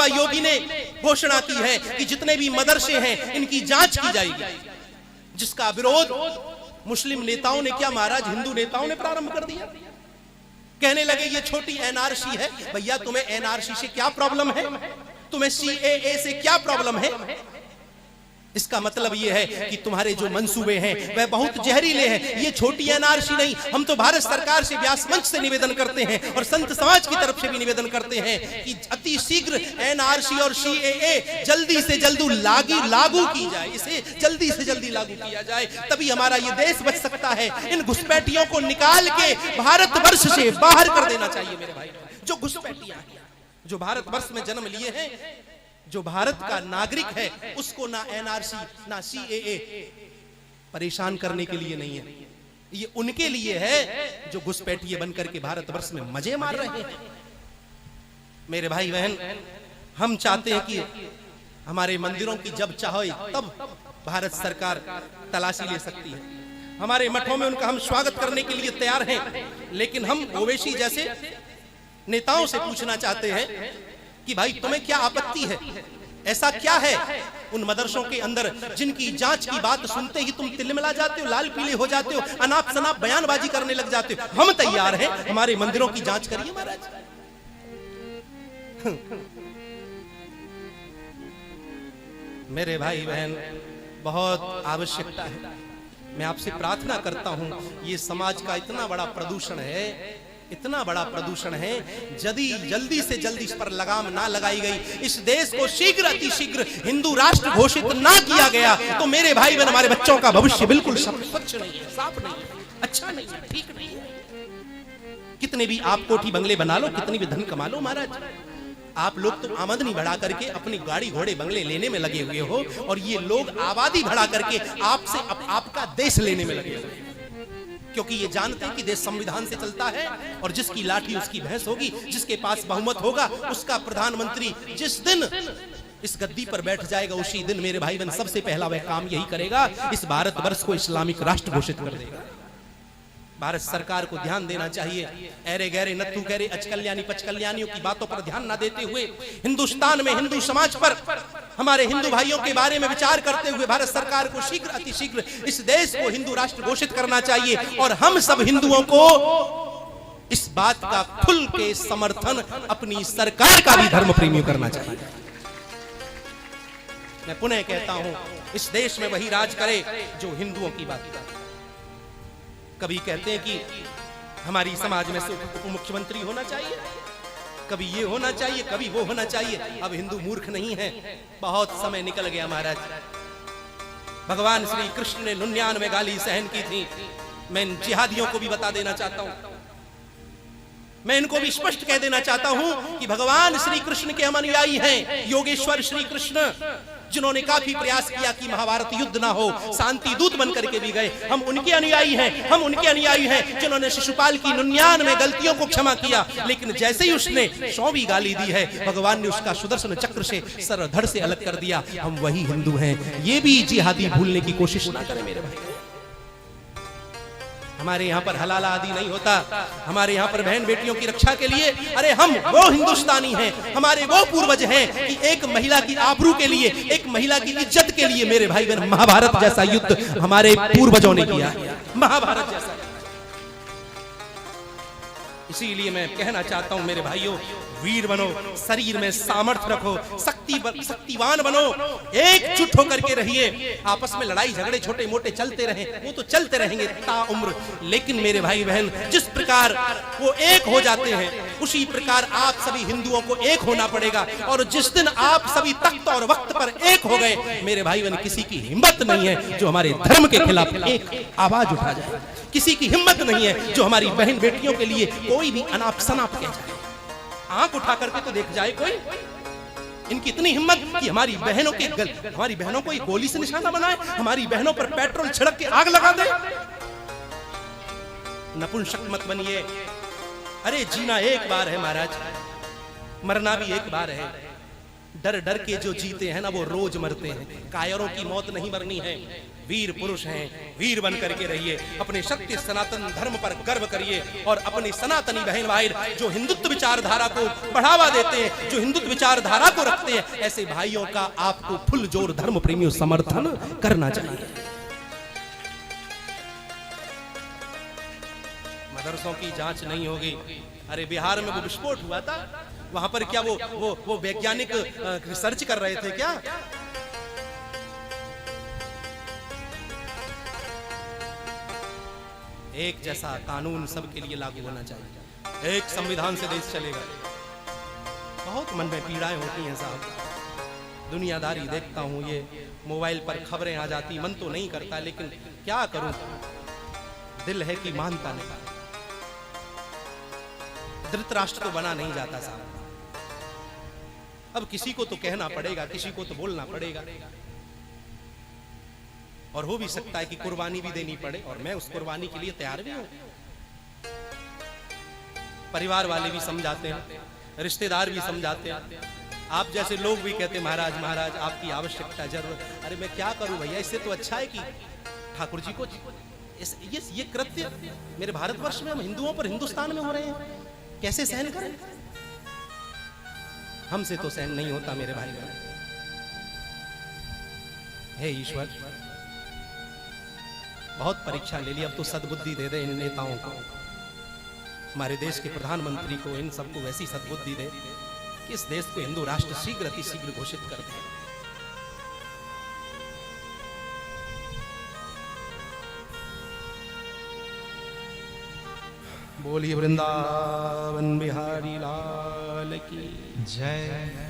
योगी ने घोषणा की है कि जितने भी मदरसे हैं इनकी जांच की जाएगी, जिसका विरोध मुस्लिम नेताओं ने क्या महाराज हिंदू नेताओं ने प्रारंभ कर दिया। कहने लगे ये छोटी एनआरसी है। भैया तुम्हें एनआरसी से क्या प्रॉब्लम है, तुम्हें सीएए से क्या प्रॉब्लम है? इसका मतलब यह है कि तुम्हारे जो मंसूबे हैं वह बहुत जहरीले हैं। ये छोटी एनआरसी नहीं, हम तो भारत सरकार से व्यास मंच से निवेदन करते हैं और संत समाज की तरफ से भी निवेदन करते हैं कि अति शीघ्र एनआरसी और सीएए जल्दी से जल्दी लागू की जाए, इसे जल्दी से जल्दी लागू किया जाए, तभी हमारा ये देश बच सकता है। इन घुसपैठियों को निकाल के भारतवर्ष से बाहर कर देना चाहिए मेरे भाई। जो घुसपैठियां जो भारतवर्ष में जन्म लिए हैं, जो भारत का नागरिक है, उसको ना एनआरसी ना सीएए परेशान करने के लिए नहीं है, ये उनके लिए है जो घुसपैठिए बनकर के भारतवर्ष में मजे मार रहे हैं। मेरे भाई बहन, हम चाहते हैं कि हमारे मंदिरों की जब चाहे तब भारत सरकार तलाशी ले सकती है। हमारे मठों में उनका हम स्वागत करने के लिए तैयार हैं, लेकिन हम ओवैसी जैसे नेताओं से पूछना चाहते हैं कि भाई तुम्हें क्या आपत्ति है? ऐसा क्या है उन मदरसों के अंदर जिनकी जांच की बात सुनते ही तुम तिलमिला जाते हो, लाल पीले हो जाते हो, अनाप शनाप बयानबाजी करने लग जाते हो? हम तैयार हैं, हमारे मंदिरों की जांच करिए महाराज। मेरे भाई बहन, बहुत आवश्यकता है। मैं आपसे प्रार्थना करता हूं, ये समाज का इतना बड़ा प्रदूषण है, इतना बड़ा प्रदूषण है, यदि जल्दी से जल्दी इस पर लगाम ना लगाई गई, इस देश को शीघ्र अति शीघ्र हिंदू राष्ट्र घोषित ना किया गया, तो मेरे भाई बहन हमारे बच्चों का भविष्य बिल्कुल स्वच्छ नहीं है, साफ नहीं है, अच्छा नहीं है, ठीक नहीं है। कितने भी आप कोठी बंगले बना लो, कितनी भी धन कमा लो महाराज, आप लोग तो आमदनी बढ़ा करके अपनी गाड़ी घोड़े बंगले लेने में लगे हुए हो, और ये लोग आबादी बढ़ा करके आपसे आपका देश लेने में लगे हुए, क्योंकि ये जानते हैं कि देश संविधान से चलता है और जिसकी लाठी उसकी भैंस होगी, जिसके पास बहुमत होगा उसका प्रधानमंत्री जिस दिन इस गद्दी पर बैठ जाएगा, उसी दिन मेरे भाई बहन सबसे पहला वह काम यही करेगा, इस भारतवर्ष को इस्लामिक राष्ट्र घोषित कर देगा। भारत सरकार को ध्यान देना चाहिए। ऐरे गहरे नत्थु गहरे अचकल्याणी पचकल्याणियों की बातों पर ध्यान ना देते हुए हिंदुस्तान में हिंदू समाज पर, हमारे हिंदू भाइयों के बारे में विचार करते हुए भारत सरकार को शीघ्र अति शीघ्र इस देश को हिंदू राष्ट्र घोषित करना चाहिए। और हम सब हिंदुओं को इस बात का खुल के समर्थन अपनी सरकार का भी धर्म प्रेमियों करना चाहिए। मैं पुनः कहता हूं, इस देश में वही राज करे जो हिंदुओं की बात करे। कभी कहते हैं कि हमारी समाज में से उप मुख्यमंत्री होना चाहिए, कभी ये होना चाहिए, कभी वो होना चाहिए। अब हिंदू मूर्ख नहीं है, बहुत समय निकल गया महाराज। भगवान श्री कृष्ण ने 99 गाली सहन की थी। मैं इन जिहादियों को भी बता देना चाहता हूं, मैं इनको भी स्पष्ट कह देना चाहता हूं कि भगवान श्री कृष्ण के हम अनुयायी हैं। योगेश्वर श्री कृष्ण जिन्होंने काफी प्रयास किया कि महाभारत युद्ध ना हो, शांति दूत बनकर के भी गए, हम उनके अनुयायी हैं। हम उनके अनुयायी हैं जिन्होंने शिशुपाल की 99 गलतियों को क्षमा किया, लेकिन जैसे ही उसने 100वीं गाली दी है, भगवान ने उसका सुदर्शन चक्र से सर धड़ से अलग कर दिया। हम वही हिंदू हैं, ये भी जिहादी भूलने की कोशिश ना करें मेरे भाई। हमारे यहाँ पर हलाला आदि नहीं होता, हमारे यहाँ पर बहन बेटियों की रक्षा के लिए, अरे हम वो हिंदुस्तानी हैं, हमारे वो पूर्वज हैं कि एक महिला की आबरू के लिए, एक महिला की इज्जत के लिए मेरे भाई बहन महाभारत जैसा युद्ध हमारे पूर्वजों ने किया, महाभारत जैसा। इसीलिए मैं कहना चाहता हूं मेरे भाइयों, वीर बनो, शरीर में सामर्थ्य रखो, शक्तिवान बनो, एकजुट होकर के रहिए। आपस में लड़ाई झगड़े छोटे मोटे चलते रहे, वो तो चलते रहेंगे ताउम्र, लेकिन मेरे भाई बहन जिस प्रकार वो एक हो जाते हैं, उसी प्रकार आप सभी हिंदुओं को एक होना पड़ेगा। और जिस दिन आप सभी तख्त और वक्त पर एक हो गए, मेरे भाई बहन किसी की हिम्मत नहीं है जो हमारे धर्म के खिलाफ एक आवाज उठा जाए, किसी की हिम्मत नहीं है जो हमारी बहन बेटियों के लिए कोई भी अनाप शनाप कह जाए। आंख उठा करके तो देख जाए कोई, इनकी इतनी हिम्मत कि हमारी बहनों को गोली से निशाना बनाए, हमारी बहनों पर पेट्रोल छिड़क के आग लगा दे। नपुंसक मत बनिए। अरे जीना एक बार है महाराज, मरना भी एक बार है। डर डर के जो जीते हैं ना वो रोज मरते हैं। कायरों की मौत नहीं मरनी है, वीर पुरुष हैं, वीर बन करके रहिए, अपने सत्य सनातन धर्म पर गर्व करिए और अपने सनातनी बहन भाई जो हिंदुत्व विचारधारा को बढ़ावा देते हैं, जो हिंदुत्व विचारधारा को रखते हैं, ऐसे भाइयों का आपको फुल जोर धर्म प्रेमियों समर्थन करना चाहिए। मदरसों की जांच नहीं होगी। अरे बिहार में वो विस्फोट हुआ था, वहां पर क्या वो वैज्ञानिक रिसर्च कर रहे थे क्या? एक जैसा कानून सबके लिए लागू होना चाहिए, एक संविधान से देश चलेगा। बहुत मन में पीड़ाएं होती हैं साहब, दुनियादारी देखता हूं, ये मोबाइल पर खबरें आ जाती, मन तो नहीं करता लेकिन क्या करूं, दिल है कि मानता नहीं। धृतराष्ट्र तो बना नहीं जाता साहब, अब किसी को तो कहना पड़ेगा, किसी को तो बोलना पड़ेगा। और हो भी सकता है कि कुर्बानी भी देनी पड़े, और मैं उस कुर्बानी के लिए तैयार भी हूं। परिवार वाले भी समझाते हैं, रिश्तेदार भी समझाते हैं, आप जैसे लोग भी कहते महाराज महाराज आपकी आवश्यकता जरूर। अरे मैं क्या करूं भैया, इससे तो अच्छा है कि ठाकुर जी को ये कृत्य मेरे भारतवर्ष में, हम हिंदुओं पर हिंदुस्तान में हो रहे हैं, कैसे सहन करें? हमसे तो सहन नहीं होता मेरे भाई बहन। हे ईश्वर, बहुत परीक्षा ले ली, अब तो सद्बुद्धि दे दे इन नेताओं को, हमारे देश के प्रधानमंत्री को, इन सबको वैसी सद्बुद्धि दे कि इस देश को हिंदू राष्ट्र शीघ्र अतिशीघ्र घोषित कर दे। बोलिए वृंदावन बिहारी लाल की जय।